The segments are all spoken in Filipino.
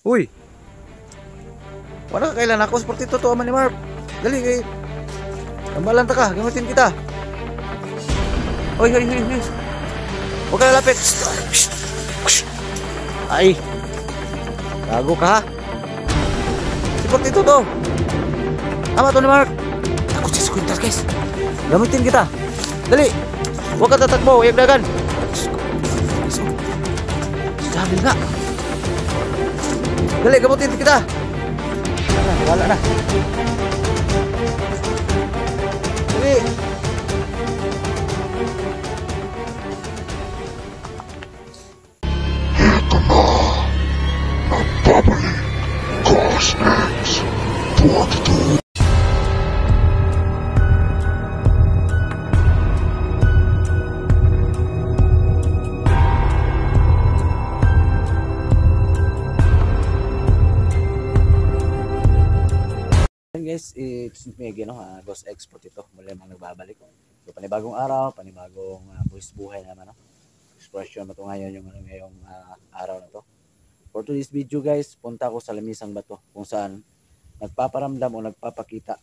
Uy, wala ka kailan ako sporty totoo man ni Mark. Dali kay tambalan ta ka, gamitin kita. Hoy, hoy, hoy, hoy. Huwag ka lalapit. Ay, gago ka ha. Sporty totoo. Tama to ni Mark. Ako si Squintas guys. Gamitin kita. Dali. Huwag ka tatakbo, iyag dagan. Sabi nga. Dali, gamutin kita. Wala na. Dali. Guys, it's me again, no? Ghost Export ito. Muli mang nagbabalik. So, panibagong araw, panibagong buwis buhay naman, no? Expression mo ito ngayon, yung ngayong araw na to. For today's video, guys, punta ako sa Lamisang Bato, kung saan nagpaparamdam o nagpapakita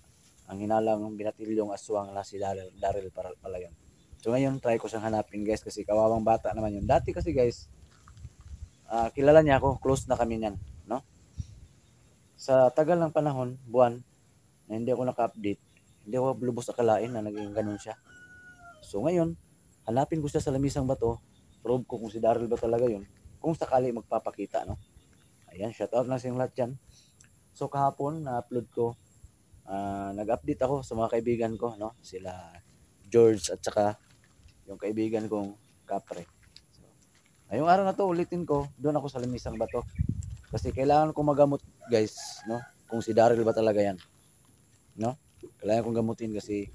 ang hinalang binatilyong aswang na si Daryl pala yun. So, ngayon, try ko siyang hanapin, guys, kasi kawawang bata naman yun. Dati kasi, guys, kilala niya ako, close na kami niyan, no? Sa tagal ng panahon, buwan, na hindi ako naka-update, hindi ako lubos akalain na naging ganun siya. So ngayon, hanapin ko siya sa Lamisang Bato, probe ko kung si Daryl ba talaga yun, kung sakali magpapakita, no? Ayan, shoutout lang sa yung lahat dyan. So kahapon, na-upload ko, nag-update ako sa mga kaibigan ko, no? Sila George at saka yung kaibigan kong Kapre. So, ngayong araw na to, ulitin ko, doon ako sa Lamisang Bato. Kasi kailangan ko magamot, guys, no? Kung si Daryl ba talaga yan. No? Kailangan kong gamutin kasi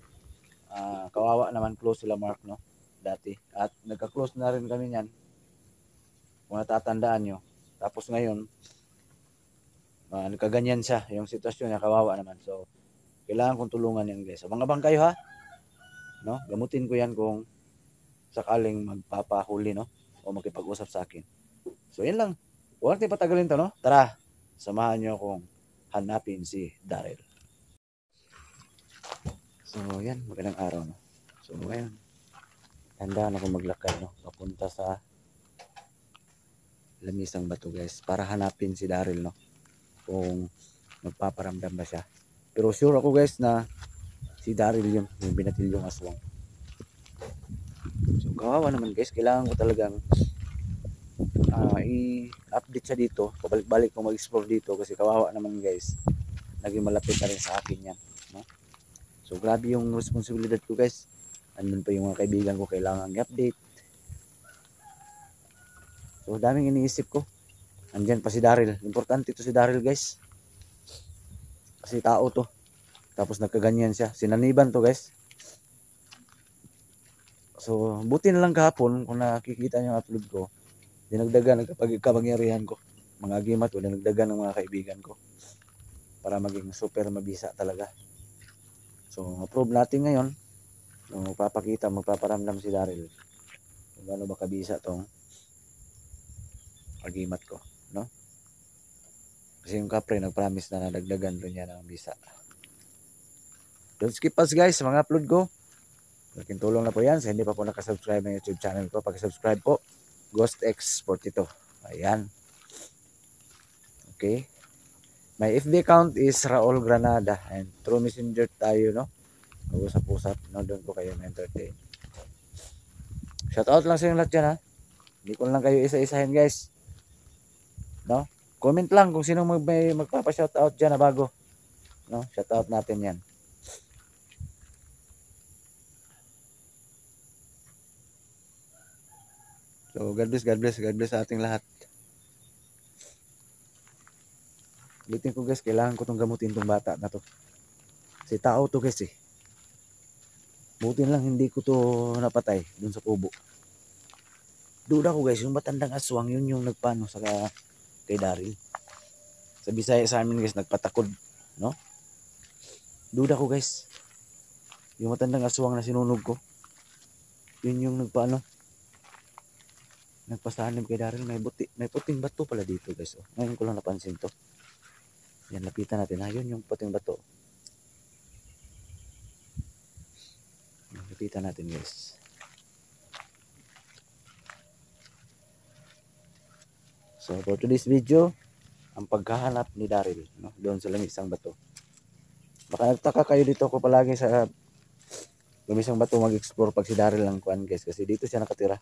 kawawa naman, close sila Mark, no? Dati. At nagka-close na rin kami niyan. Kung natatandaan nyo. Tapos ngayon, nagkaganyan siya. Yung sitwasyon niya, kawawa naman. So, kailangan kong tulungan yan, guys. So, mga bang kayo, ha? No? Gamutin ko yan kung sakaling magpapahuli, no? O makipag-usap sa akin. So, yan lang. Huwag natin patagalin to, no? Tara, samahan nyo akong hanapin si Daryl. So, yan, magandang araw, no? So, ngayon, tandaan ako maglakad, no? Papunta sa Lamisang Bato, guys, para hanapin si Daryl, no? Kung magpaparamdam ba siya. Pero sure ako, guys, na si Daryl yun, yung binatilyong aswang. So, kawawa naman, guys. Kailangan ko talagang i-update siya dito. Pabalik-balik ko mag-explore dito kasi kawawa naman, guys. Naging malapit na rin sa akin yan, no? So grabe yung responsibilidad ko, guys. Andun pa yung mga kaibigan ko kailangan i-update. So daming iniisip ko. Andyan pa si Daryl. Importante ito si Daryl, guys. Kasi tao to. Tapos nagkaganyan siya. Sinaniban to, guys. So buti na lang kahapon kung nakikita niyo ang upload ko. Dinagdagan nagkapangyarihan ko. Mga gimat o dinagdagan ng mga kaibigan ko. Para maging super mabisa talaga. So, approve natin ngayon. So, magpaparamdam si Daryl. Kung gaano ba kabisa tong agimat ko, no? Kasi yung Kapre, nag-promise na nadagdagan rin niya ng bisa. Don't skip us, guys, sa mga upload ko. Laking tulong na po yan. Sa hindi pa po nakasubscribe ng YouTube channel ko, pag-subscribe po, Ghost Export ito. Ayan. Okay. My FB account is Raul Granada and through Messenger tayo, no? Mag-usap-usap, no? Doon po kayo ma-entertain. Shoutout lang sa inyo lahat dyan, ha? Hindi ko lang kayo isa-isahin, guys. No? Comment lang kung sino may magpapa-shoutout dyan na bago. No? Shoutout natin yan. So, God bless sa ating lahat. Ulitin ko, guys, kailangan ko itong gamutin itong bata na to. Kasi tao to, guys, eh. Buti lang hindi ko to napatay dun sa kubo. Duda ko, guys, yung matandang aswang, yun yung nagpano sa kay Daryl. Sa Bisaya sa amin, guys, nagpatakod, no? Duda ko, guys. Yung matandang aswang na sinunog ko, yun yung nagpaano. Nagpasanib kay Daryl, may puting bato pala dito guys. Oh. Ngayon ko lang napansin to. Yan, lapitan natin. Yun yung puting bato. Lapitan natin guys. So for today's video, ang paghahanap ni Daryl, no? Doon sa lamisang bato. Baka nagtaka kayo dito ko palagi sa lamisang bato mag-explore pag si Daryl lang kuan guys. Kasi dito siya nakatira.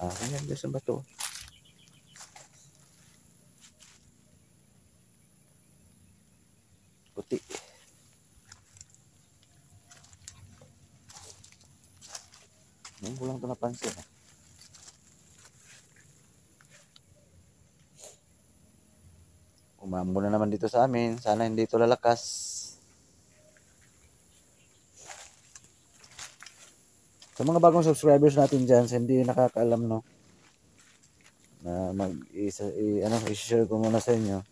Ayan guys ang bato. Puti. Ngayon ko lang ito napansin. Umambo na naman dito sa amin. Sana hindi ito lalakas. Sa mga bagong subscribers natin dyan, sa hindi nakakaalam, no, na i-share ko muna sa inyo.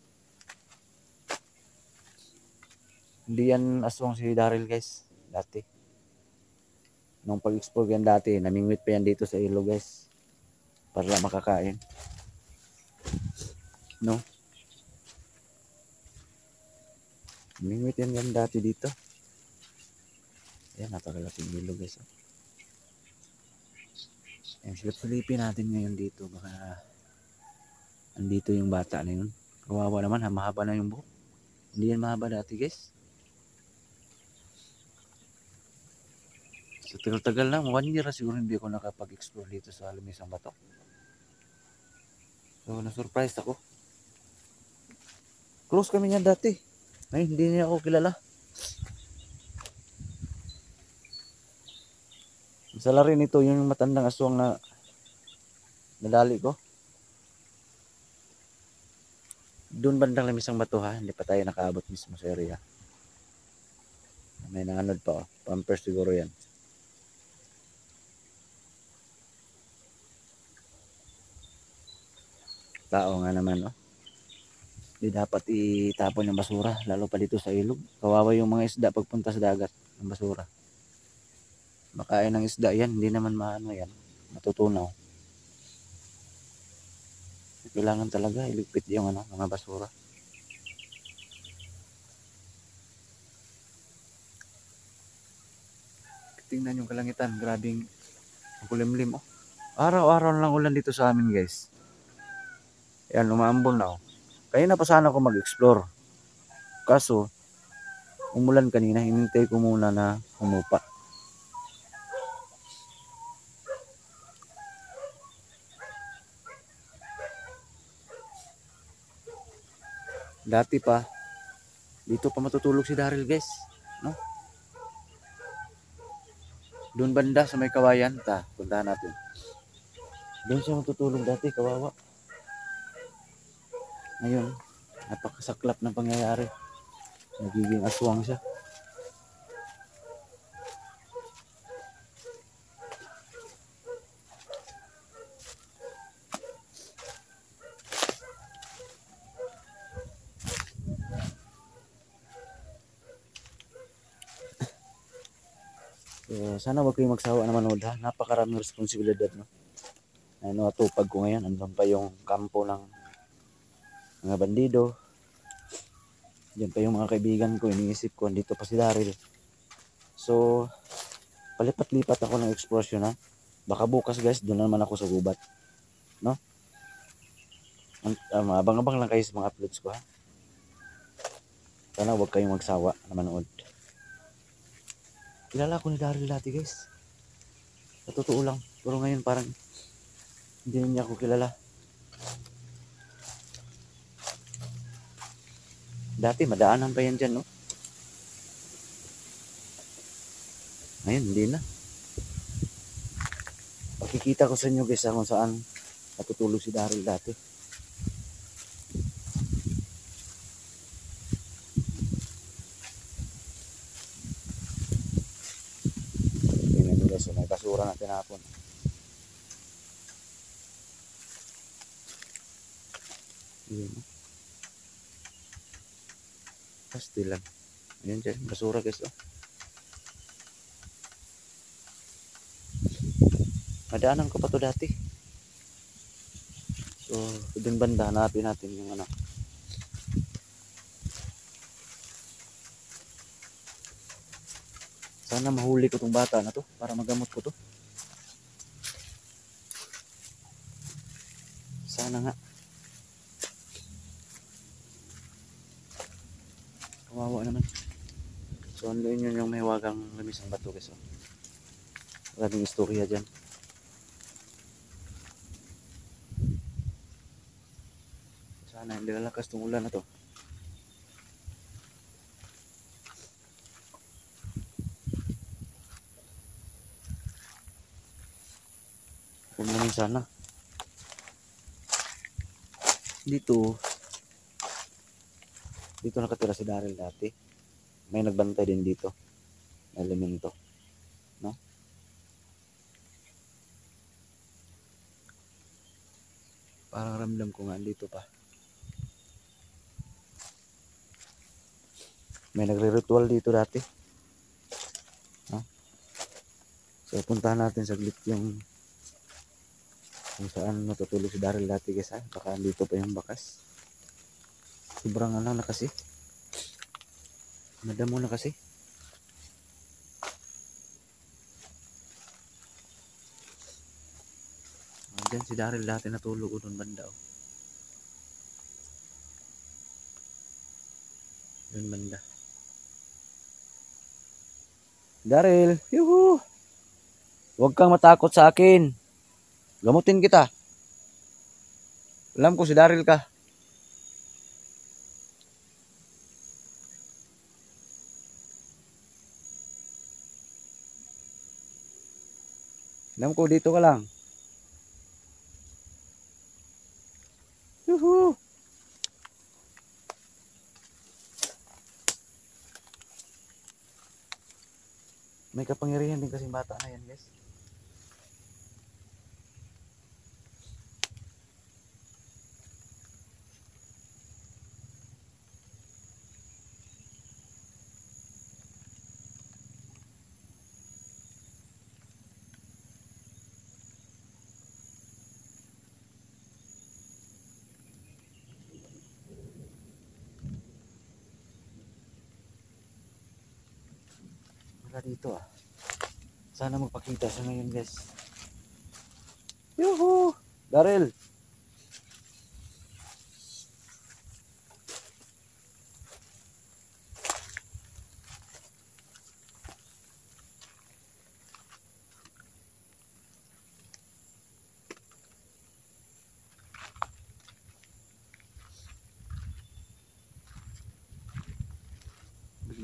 Hindi yan aswang si Daryl guys, dati. Nung pag-explore yan dati, namingwit pa yan dito sa ilo guys. Para lang makakain. No? Namingwit yan dati dito. Ayan, napakalaking ilo guys. Oh. Ayan, silip-silipin natin ngayon dito. Baka andito yung bata na yun. Kawawa naman, mahaba na yung buhok. Hindi yan mahaba dati guys. So tagal-tagal lang, 1 year na siguro hindi ako nakapag-explore dito sa lamisang bato. So na-surprise ako. Close kami niyan dati. Ay, hindi niya ako kilala. Masala rin ito yung matandang aswang na nadali ko. Doon bandang lamisang bato ha, hindi pa tayo nakaabot mismo sa area. May nanganod pa, oh. Pampers siguro yan. Tao nga naman, oh. Hindi dapat itapon yung basura, lalo pa dito sa ilog. Kawawa yung mga isda pagpunta sa dagat ng basura. Makain ng isda yan, hindi naman maano yan, matutunaw. Kailangan talaga iligpit yung mga basura. Tingnan yung kalangitan, grabing kulimlim, oh. Araw-araw lang ulan dito sa amin guys. Ayan, umaambon na, oh. Kaya na pa sana ako mag-explore. Kaso, umulan kanina, hinintay ko muna na humupa. Dati pa, dito pa matutulog si Daryl guys. No? Doon banda sa may kawayan, puntahan natin. Doon siya matutulog dati, kawawa. Ngayon, napakasaklap ng pangyayari. Nagiging aswang siya. So, sana wag kayong magsawa na manood ha. Napakaraming responsibilidad, no. Natupag ko ngayon. Andun pa yung kampo ng mga bandido. Diyan pa yung mga kaibigan ko. Iniisip ko, andito pa si Daryl. So, palipat-lipat ako ng exploration ha. Baka bukas guys, doon naman ako sa gubat. No? Abang-abang lang kayo sa mga uploads ko ha. Sana wag kayong magsawa na manood. Kilala ko ni Daryl dati guys. Sa totoo lang. Pero ngayon parang hindi niya ako kilala. Dati madaanan pa yan dyan, no? Ngayon, hindi na. Pakikita ko sa inyo guys kung saan natutulog si Daryl dati. Tingnan nyo guys, may basura na tinapon. Yun. Pastilan. Ayan dyan, basura guys, oh. Madaanan ko pa to dati. So, dun banda, hanapin natin yung ano. Sana mahuli ko tong bata na to para magamot ko to. Sana nga. Kawawa naman. So, andoon yun yung may wagang lamisang bato guys. Oh. Maraming istorya dyan. Sana hindi lalakas tong ulan na to. Kung naman sana. Dito nakatira si Daryl dati. May nagbantay din dito. Elemento. No? Parang ramdam ko nga dito pa. May nagre-ritual dito dati. No? So puntahan natin saglit yung kung saan natutulog si Daryl dati guys ha. Baka dito pa yung bakas. Sobrang ano na kasi. Madamo na kasi. Diyan si Daryl dati natulog doon banda. Oh. Doon banda. Daryl, yuhu! Huwag kang matakot sa akin. Gamutin kita. Alam ko si Daryl ka. Alam ko dito ka lang. Yuhu! May kapangyarihan din kasing bata na yan guys. Wala dito ah. Sana magpakita sa ngayon guys. Yuhu! Daryl!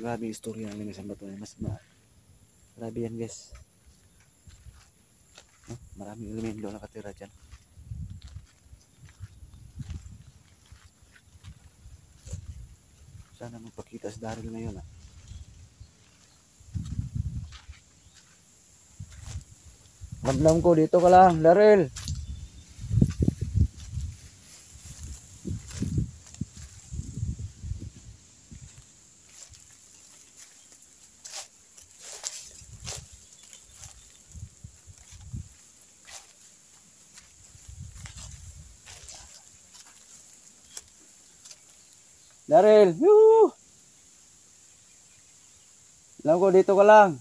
Grabe yung istorya ng limis ang bato na mas grabe yan guys. No? Maraming elemento nakatira dyan. Sana magpakita si Daryl ngayon ah. Ramdam ko dito ka lang, Daryl. Daryl, yuhu! Alam ko dito ka lang.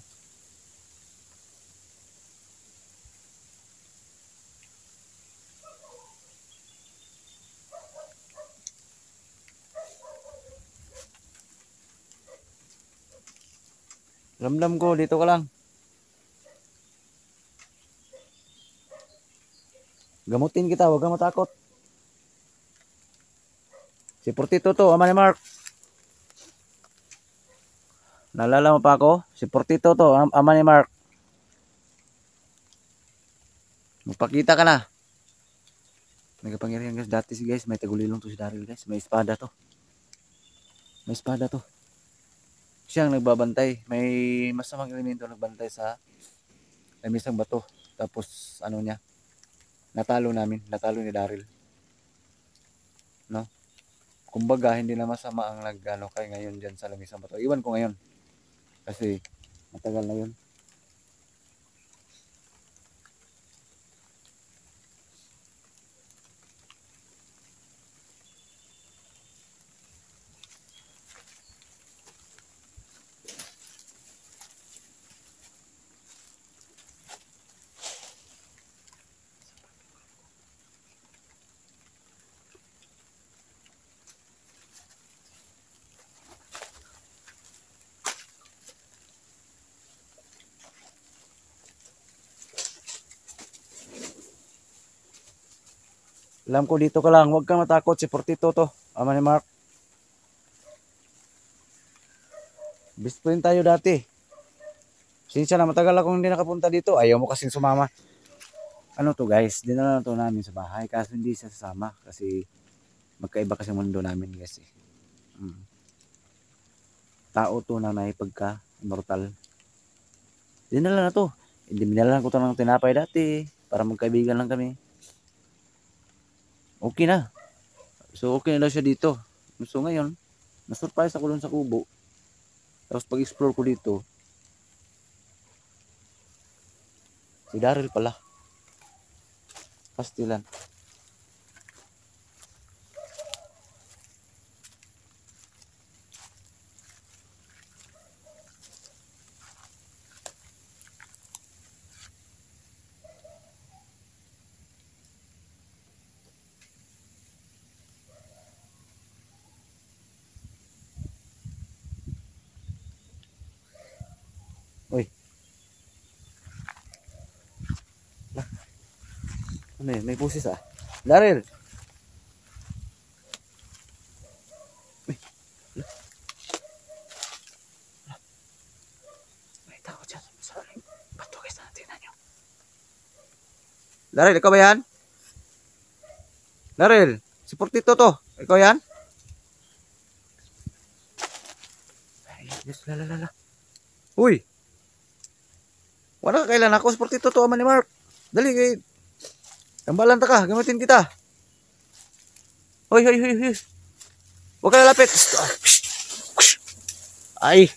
Ramdam ko dito ka lang. Gamutin kita, huwag kang matakot. Si Portito to, ama ni Mark. Naalala mo pa ako? Si Portito to, ama ni Mark. Magpakita ka na. Nagkapangyarihan guys. Dati si guys, may tagulilong to si Daryl guys. May espada to. May espada to. Siyang nagbabantay. May masamang elemento nagbantay sa lamisang bato. Tapos ano niya, natalo namin. Natalo ni Daryl. No? Kumbaga, hindi na masama ang nag-ano kay ngayon dyan sa lamisang bato. Iwan ko ngayon. Kasi matagal na yun. Alam ko dito ka lang. Huwag kang matakot. Si Portito to. Ama ni Mark. Best friend tayo dati. Sinsya na matagal akong hindi nakapunta dito. Ayaw mo kasing sumama. Ano to guys, dinala na to namin sa bahay. Kaso hindi siya sasama. Kasi magkaiba kasi mundo namin guys. Tao to na may pagka immortal. Dinala na to. Hindi dinala ko to ng tinapay dati. Para magkaibigan lang kami. Okay na. So okay na daw siya dito. So ngayon, na-surprise ako dun sa kubo. Tapos pag-explore ko dito, si Daryl pala. Pastilan. Uy. Ano yun? May pusis ah. Daryl! Uy. May tao dyan. Sorry. Bato guys na natin nyo. Daryl, ikaw ba yan? Daryl, si Portito to. Ikaw yan? Ay, Diyos, lalalala. Uy! Wala ka kailan ako. Si Portito to, ama ni Mark. Dali, kay. Tambalan ta ka. Gamitin kita. Hoy, hoy, hoy, hoy. Huwag ka lalapit. Ay.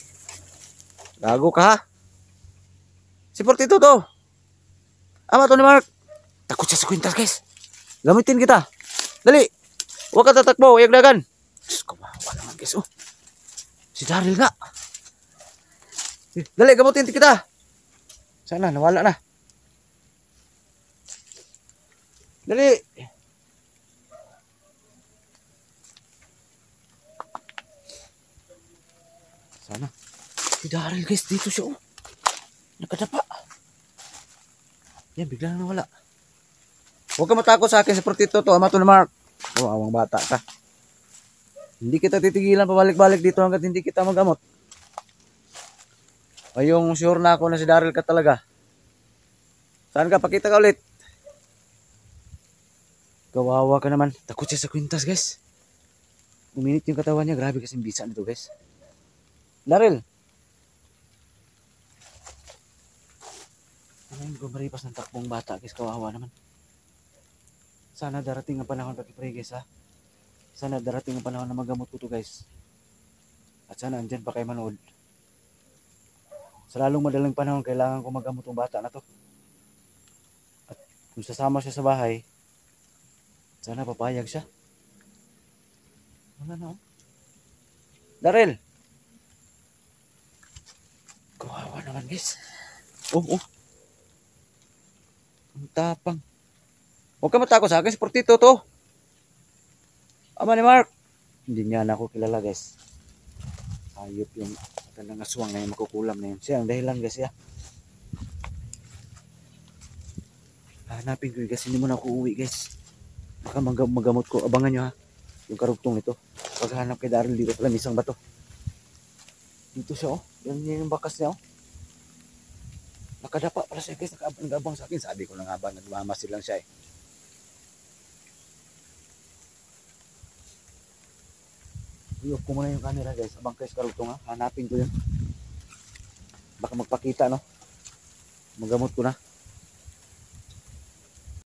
Gago ka ha. Si Portito to. Ama to ni Mark. Takot siya sa kwintas guys. Gamitin kita. Dali. Huwag ka tatakbo. Huwag dagan. Diyos ko, wala naman guys. Oh. Si Daryl nga. Dali, gamutin kita. Sana, nawala na. Dali. Sana. Si Daryl guys, dito siya oh. Nakadapa. Yan, bigla na nawala. Huwag ka matakot sa akin sa Portito to. Ama to ni Mark. Oh, awang bata ka. Hindi kita titigilan pabalik-balik dito hanggat hindi kita magamot. Ay, yung sure na ako na si Daryl ka talaga. Saan ka? Pakita ka ulit. Kawawa ka naman. Takot siya sa kwintas guys. Uminit yung katawan niya. Grabe kasing bisa nito guys. Daryl. Ano yung gumaripas ng takbong bata guys. Kawawa naman. Sana darating ang panahon pag-pray guys ha. Sana darating ang panahon na magamot ko to guys. At sana andyan pa kayo manood. Sa lalong madaling panahon, kailangan ko magamot ang bata na to. At kung sasama siya sa bahay, sana papayag siya. Wala na oh. Daryl! Kawawa naman guys. Oh, oh. Ang tapang. Huwag ka matakot sa akin, si Portito to. Ama ni Mark. Hindi niya na ako kilala guys. Ayop yung kanilang aswang na yung makukulam na yun. Siya ang dahilan guys ya. Hanapin ko guys, hindi mo na ako uwi guys. Baka magamot ko. Abangan nyo ha. Yung karugtong nito. Paghanap kay Daryl dito pala isang bato. Dito siya oh. Yan yung bakas niya oh. Nakadapa pala siya guys. Nakabang sa akin. Sabi ko na nga ba, nagmamasid lang siya eh. I-off ko muna yung camera guys. Abang kayo sa karugtong ha. Hanapin ko yun. Baka magpakita no. Magamot ko na.